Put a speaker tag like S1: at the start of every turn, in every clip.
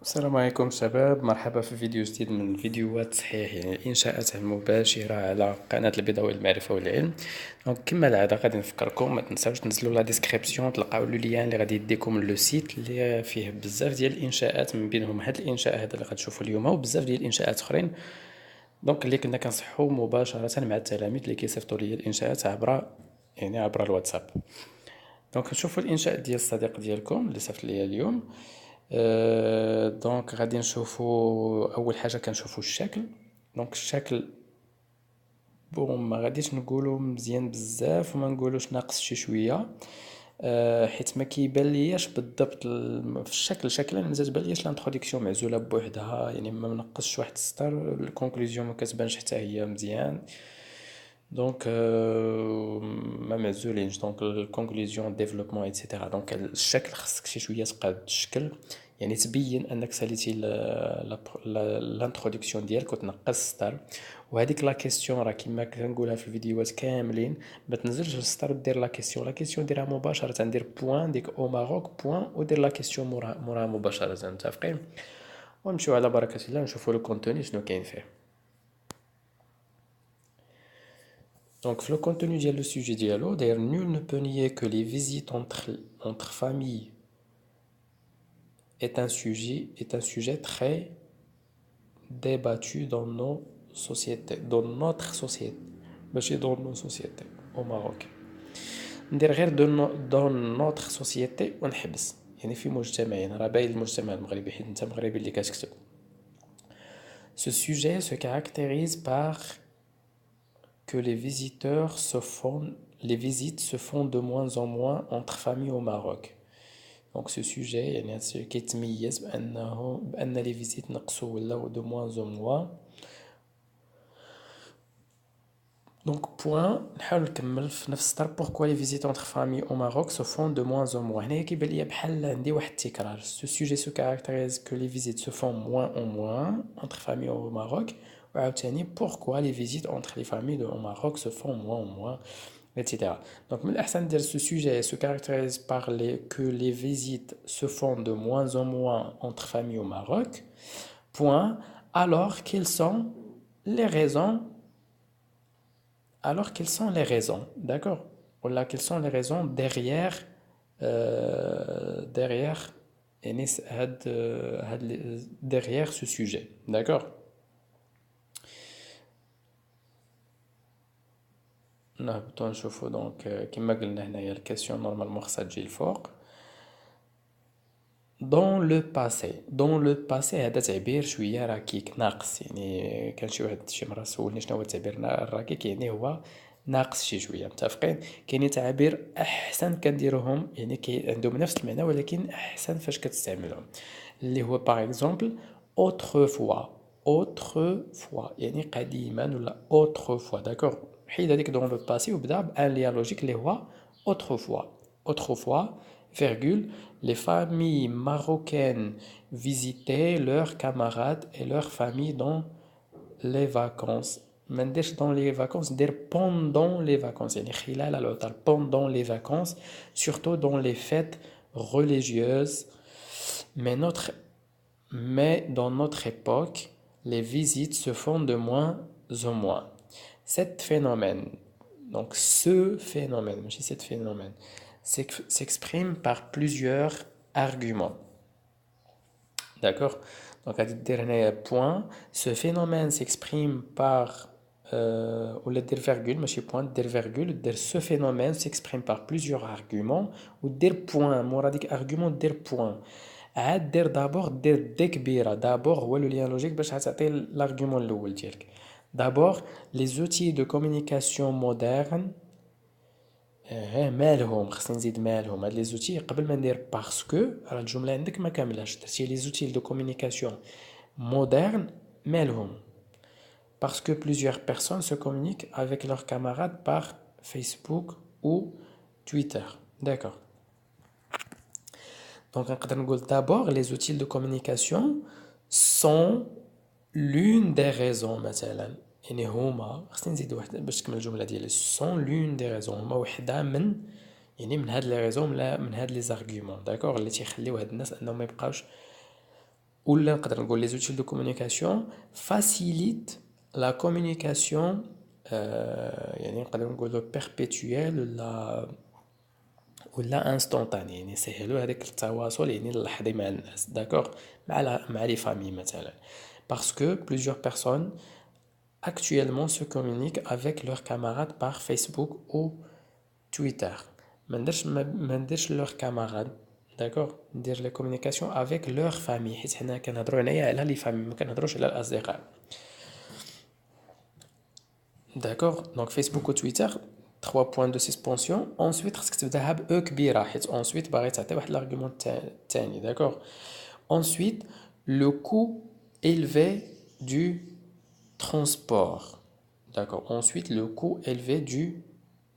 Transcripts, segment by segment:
S1: السلام عليكم شباب، مرحبا في فيديو جديد من فيديوهات صحيح، يعني الإنشاءات المباشرة على قناة البيضاوي للمعرفة والعلم. دونك كما العادة غادي نفكركم ما تنساوش تنزلوا لا ديسكريبسيون، تلقاو لو ليان اللي غادي يديكم لو سيت اللي فيه بزاف ديال الإنشاءات، من بينهم هذا الإنشاء هذا اللي غتشوفوا اليوم وبزاف ديال الإنشاءات أخرين. دونك اللي كنا كنصحوا مباشرة مع التلاميذ اللي كيصيفطوا لي الإنشاءات عبر الواتساب. دونك نشوفوا الانشاء ديال الصديق ديالكم اللي صيفط ليا اليوم. دونك غادي نشوفوا اول حاجه كنشوفوا الشكل. دونك الشكل بون ما غاديش نقولوا مزيان بزاف وما نقولوش ناقص شي شويه، حيت ما كيبان لياش بالضبط في الشكل شكلا ما تبان لياش الانتروداكسيون معزوله بوحدها، يعني ما منقصش واحد السطر، الكونكلوزيون ما كتبانش حتى هي مزيان. دونك ما معزولينش، دونك الكونكلوزيون ديفلوبمون ايتترا. دونك الشكل خصك شي شويه تقاد الشكل، يعني تبين انك ساليتي لانتروداكسيون ديالك وتنقص السطر. وهذيك لا كيسيون راه كيما كنقولها في الفيديوهات كاملين، ما تنزلش السطر ودير لا كيسيون ديرها مباشره، دير بوين ديك او ماروك بوين ودير لا كيسيون موراها مباشره. متفقين؟ ونمشيو على بركه الله نشوفوا لو كونتوني شنو كاين فيه. Donc, le contenu du sujet dialogue, d'ailleurs, nul ne peut nier que les visites entre familles est un sujet très débattu dans nos sociétés, dans notre société, ماشي dans nos sociétés au Maroc. ندير غير dans notre société ونحبس، يعني في مجتمعنا، راه باين المجتمع المغربي حيت انت مغربي اللي كتكتب. Ce sujet se caractérise par que les visites se font de moins en moins entre familles au Maroc. Donc ce sujet يعني كيتميز بأن les visites نقصوا ولاو de moins en moins. Donc point نحاول نكمل في نفس السطر. Pourquoi les visites entre familles au Maroc se font de moins en moins؟ هنايا كيبان ليا بحال عندي واحد التكرار. Ce sujet se caractérise que les visites se font moins en moins entre familles au Maroc. وعاوتاني pourquoi les visites entre les familles au Maroc se font moins en moins, etc. Donc, ce sujet se caractérise par que les visites se font de moins en moins entre familles au Maroc. Point. Alors, quelles sont les raisons, d'accord? Voilà, quelles sont les raisons derrière, derrière ce sujet, d'accord? نهبطو نشوفو دونك كما قلنا هنايا الكاسيون نورمالمون خصها تجي الفوق. دون لو باسي هذا تعبير شويه ركيك ناقص، يعني كان شي مره سولني شنو هو التعبير الركيك، يعني هو ناقص شي شويه. متفقين؟ كاينين تعابير احسن كنديروهم، يعني عندهم نفس المعنى ولكن احسن فاش كتستعملهم، اللي هو باغ اكزومبل اوترو فوا يعني قديما، ولا اوترو داكور. حيد هذيك دون لو باسي وبدا بان ليا لوجيك اللي هو اوترو فوا virgule, les familles marocaines visitaient leurs camarades et leurs familles dans les vacances. ما نديرش dans les vacances، ندير pendant les vacances، يعني خلال العطل، pendant les vacances, surtout dans les fêtes religieuses. Mais, dans notre époque, les visites se font de moins en moins. Cet phénomène, donc ce phénomène, je dis cet phénomène, s'exprime par plusieurs arguments. D'accord? Donc, à dire dernier point, ce phénomène s'exprime par, ou le dire virgule, mais point, dire virgule, dire ce phénomène s'exprime par plusieurs arguments, ou dire point, moradique argument, dire point. عاد دير دابور دير دي كبيره. دابور هو لو ليان لوجيك باش تعطي الارغيومون الاول ديالك. دابور لي زوتي دو كومونيكاسيون مودرن، مالهم خصني نزيد مالهم هاد لي زوتي قبل ما ندير باسكو، راه الجمله عندك ما كاملاش، درتي لي زوتي دو كومونيكاسيون مودرن مالهم parce que plusieurs personnes se communiquent avec leurs camarades par Facebook ou Twitter. D'accord. Donc, d'abord, les outils de communication sont l'une des raisons. مثلا يعني هما خصني نزيد واحد باش تكمل الجمله ديالي. sont l'une des raisons، هما وحده من، يعني من هاد لي ريزون، من هاد لي زارغيومون، داكوغ، اللي تيخليو هاد الناس انهم ما يبقاوش ولا نقدر نقول les outils de communication facilitent la communication يعني نقدر نقولوا perpétuelle ولا انستونتاني يعني يسهلوا هذاك التواصل يعني اللحظي مع الناس داكوغ مع لي فامي مثلا parce que plusieurs personnes actuellement se communiquent avec leurs camarades par Facebook ou Twitter ما نديرش leurs camarades داكوغ ندير لي كومونيكاسيون افيك لور فامي حيت حنا كنهضروا هنايا على لي فامي ما كنهضروش على الاصدقاء داكوغ دونك فيسبوك و تويتر 3 بوين دو سسبونسيون انسويت خصك تبداها ب او كبيره حيت انسويت باغي تعطي واحد الارغيومون تاني داكوغ ensuite le coût élevé du transport d'accord ensuite le coût élevé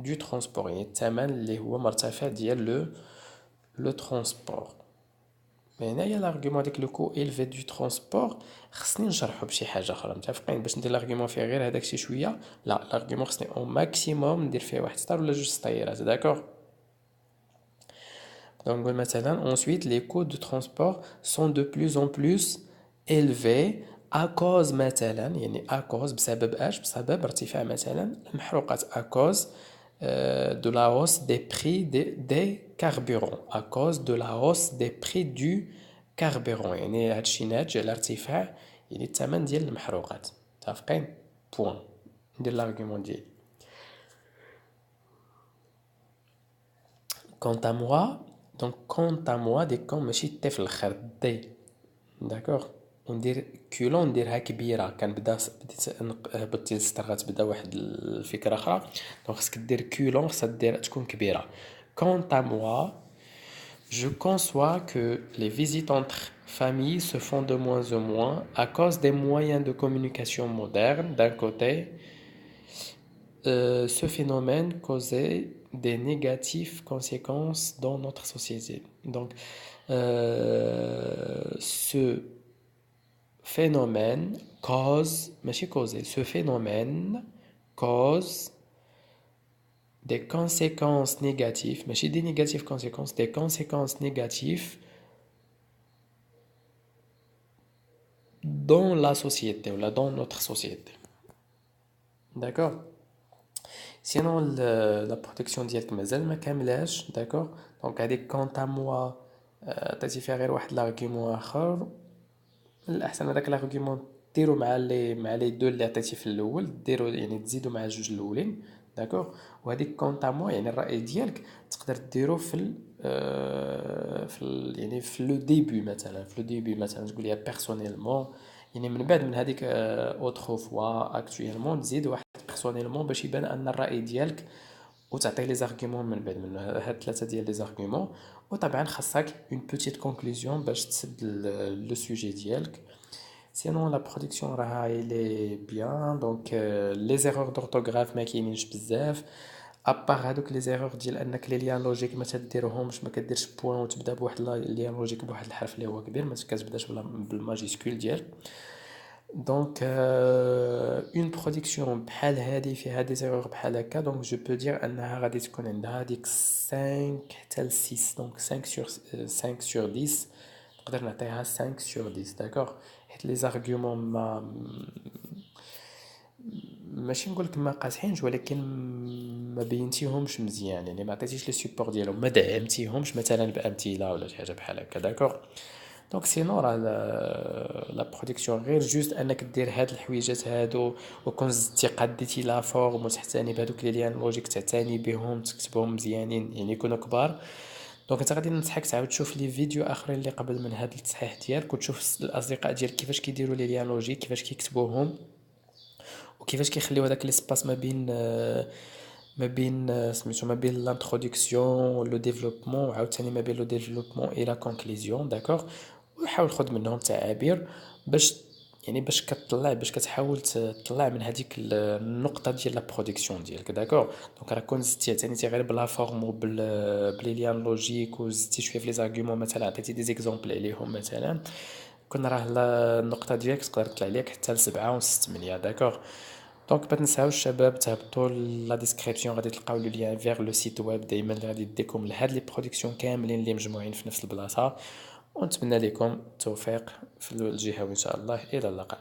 S1: du transport يعني الثمن اللي هو مرتفع ديال le transport مي هنايا لارغيومون ديك لو كو إلفي دو ترونسبور خصني نشرحو بشي حاجه اخرى متفقين باش ندير لارغيومون فيه غير هداك شي شويه لا لارغيومون خصني او ماكسيموم ندير فيه واحد ستار ولا جوج سطايرات داكوغ دونك نقول مثلا ensuite les coûts de transport sont de plus en plus élevés à cause مثلا يعني à cause بسبب اش بسبب ارتفاع مثلا المحروقات à cause de la hausse des prix des carburants à cause de la hausse des prix du carburant يعني هادشي ناتج على ارتفاع يعني الثمن ديال المحروقات متفقين بوان ندير لارغيومون ديالي quant à moi donc quant à moi دي كون ماشي تي في الاخر دي داكوغ وندير كولون نديرها كبيره كنبدا بديت هبطتي السطر غتبدا واحد الفكره اخرى دونك خصك دير كولون خصها دير تكون كبيره quant à moi je conçois que les visites entre familles se font de moins en moins à cause des moyens de communication modernes d'un côté ce phénomène causait des négatives conséquences dans notre société donc ce phénomène cause ماشي causer ce phénomène cause des conséquences négatives ماشي des négatives conséquences des conséquences négatives dans la société ou dans notre société d'accord sinon la protection ديالك مازال ما كاملاش d'accord donc هذيك quant à moi عطيتي فيها غير واحد لارغيومون اخر الاحسن هذاك لارغيومون ديروا مع لي دو اللي عطيتي في الاول ديروا يعني تزيدوا مع جوج الاولين داكوغ وهذيك كونطا مو يعني الراي ديالك تقدر ديرو يعني في لو ديبي مثلا تقول لي بيرسونيلمون يعني من بعد من هذيك اوترو فوا اكطويلمون تزيد واحد بيرسونيلمون باش يبان ان الراي ديالك وتعطي لي زارغيومون من بعد من هاد ثلاثه ديال لي زارغيومون وطبعا خاصك اون بوتيت كونكلوزيون باش تسد لو سوجي ديالك sinon la production راها elle est bien donc les erreurs d'orthographe ما كاينينش بزاف ابار هادوك لي زيرور ديال انك لي ليان لوجيك ما تديرهمش ما كديرش بوين وتبدا بواحد ليان لوجيك بواحد الحرف اللي هو كبير ما كتبداش بالماجيسكول ديالك دونك اون برودكسيون بحال هادي فيها دي زيرور بحال هكا دونك جو بو دير انها غادي تكون عندها ديك 5 حتى ل 6 دونك 5 sur 10 نقدر نعطيها 5 sur 10 داكوغ حيت لي زارغيومون ماشي نقولك ما قاصحينش ولكن ما بينتيهمش مزيان يعني ما عطيتيش لي سيبور ديالهم ما دعمتيهمش مثلا بامثله ولا شي حاجه بحال هكا داكوغ دونك سينو راه لا برودكسيون غير جوست انك دير هاد الحويجات هادو وكون زدتي قديتي لا فورم وتحتاني بهذوك لي ليان لوجيك تعتني بهم تكتبهم مزيانين يعني يكونوا كبار دونك انت غادي ننصحك تعاود تشوف لي فيديو اخرين اللي قبل من هذا التصحيح ديالك وتشوف الاصدقاء ديالك كيفاش كيديروا لي ليان لوجيك كيفاش كيكتبوهم وكيفاش كيخليو هذاك ليسباس سميتو ما بين لانتروداكسيون لو ديفلوبمون وعاوتاني ما بين لو ديفلوبمون اي لا كونكلوزيون داكوغ وحاول خذ منهم تعابير باش كتطلع باش كتحاول تطلع من هذيك النقطه ديال لا برودكسيون ديالك داكوغ دونك راه كون زدتي عتانيتي غير بلا فورم بلي ليان لوجيك وزدتي شويه في لي زارغيومون مثلا عطيتي دي زيكزامبل عليهم مثلا كون راه النقطه ديالك تقدر تطلع ليك حتى ل 7 و 8 داكوغ دونك ما تنساوش الشباب تهبطوا لا ديسكريبسيون غادي تلقاو لو لين فيغ لو سيت ويب دائما اللي غادي يديكم لهاد لي برودكسيون كاملين اللي مجموعين في نفس البلاصه ونتمنى لكم التوفيق في الجهة إن شاء الله. إلى اللقاء.